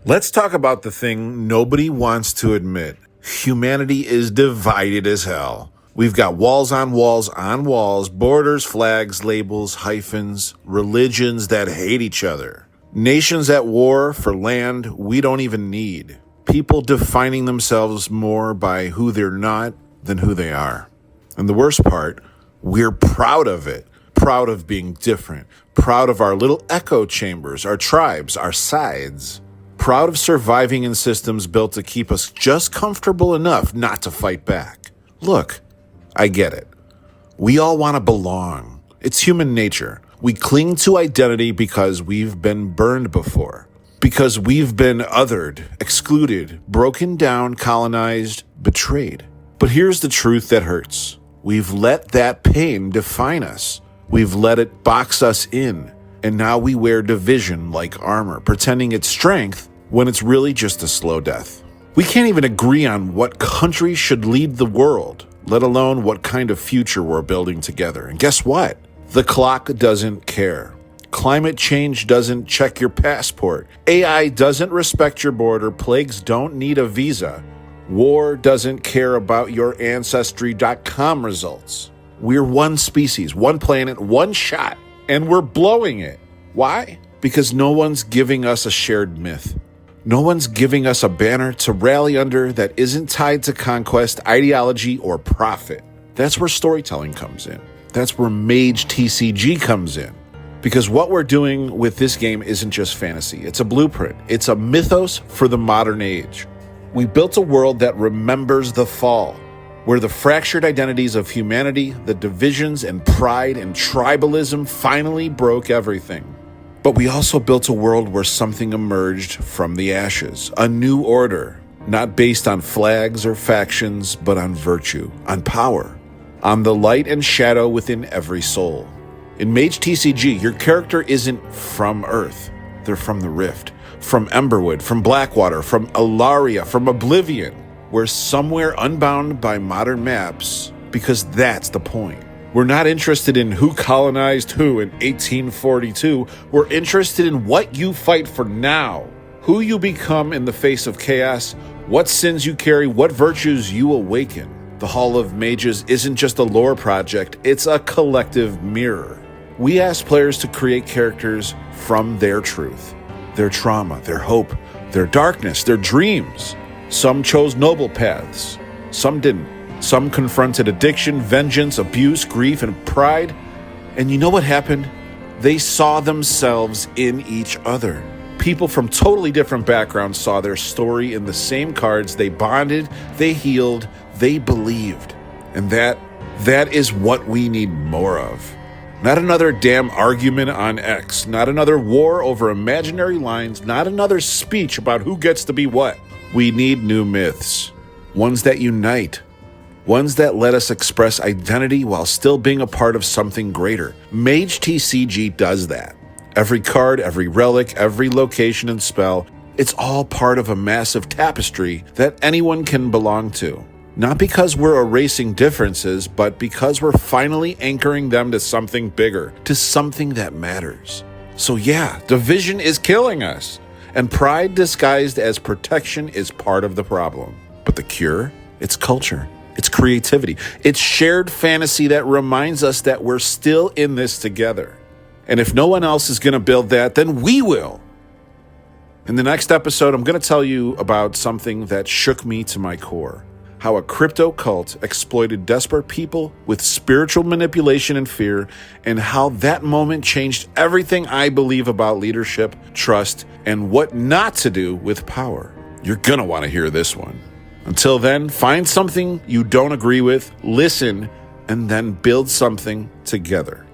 Let's talk about the thing nobody wants to admit. Humanity is divided as hell. We've got walls on walls on walls, borders, flags, labels, hyphens, religions that hate each other. Nations at war for land we don't even need. People defining themselves more by who they're not than who they are. And the worst part, we're proud of it. Proud of being different. Proud of our little echo chambers, our tribes, our sides. Proud of surviving in systems built to keep us just comfortable enough not to fight back. Look, I get it. We all want to belong. It's human nature. We cling to identity because we've been burned before. Because we've been othered, excluded, broken down, colonized, betrayed. But here's the truth that hurts. We've let that pain define us. We've let it box us in. And now we wear division like armor, pretending it's strength when it's really just a slow death. We can't even agree on what country should lead the world, let alone what kind of future we're building together. And guess what? The clock doesn't care. Climate change doesn't check your passport. AI doesn't respect your border. Plagues don't need a visa. War doesn't care about your Ancestry.com results. We're one species, one planet, one shot, and we're blowing it. Why? Because no one's giving us a shared myth. No one's giving us a banner to rally under that isn't tied to conquest, ideology, or profit. That's where storytelling comes in. That's where MageTCG comes in. Because what we're doing with this game isn't just fantasy. It's a blueprint. It's a mythos for the modern age. We built a world that remembers the fall, where the fractured identities of humanity, the divisions and pride and tribalism finally broke everything. But we also built a world where something emerged from the ashes, a new order, not based on flags or factions, but on virtue, on power, on the light and shadow within every soul. In MageTCG, your character isn't from Earth. They're from the Rift, from Emberwood, from Blackwater, from Ilaria, from Oblivion. We're somewhere unbound by modern maps because that's the point. We're not interested in who colonized who in 1842. We're interested in what you fight for now, who you become in the face of chaos, what sins you carry, what virtues you awaken. The Hall of Mages isn't just a lore project, it's a collective mirror. We ask players to create characters from their truth, their trauma, their hope, their darkness, their dreams. Some chose noble paths, some didn't. Some confronted addiction, vengeance, abuse, grief, and pride. And you know what happened? They saw themselves in each other. People from totally different backgrounds saw their story in the same cards. They bonded, they healed, they believed. And that is what we need more of. Not another damn argument on X. Not another war over imaginary lines. Not another speech about who gets to be what. We need new myths. Ones that unite. Ones that let us express identity while still being a part of something greater. MageTCG does that. Every card, every relic, every location and spell, it's all part of a massive tapestry that anyone can belong to. Not because we're erasing differences, but because we're finally anchoring them to something bigger, to something that matters. So yeah, division is killing us. And pride disguised as protection is part of the problem. But the cure? It's culture. It's creativity. It's shared fantasy that reminds us that we're still in this together. And if no one else is going to build that, then we will. In the next episode, I'm going to tell you about something that shook me to my core. How a crypto cult exploited desperate people with spiritual manipulation and fear, and how that moment changed everything I believe about leadership, trust, and what not to do with power. You're going to want to hear this one. Until then, find something you don't agree with, listen, and then build something together.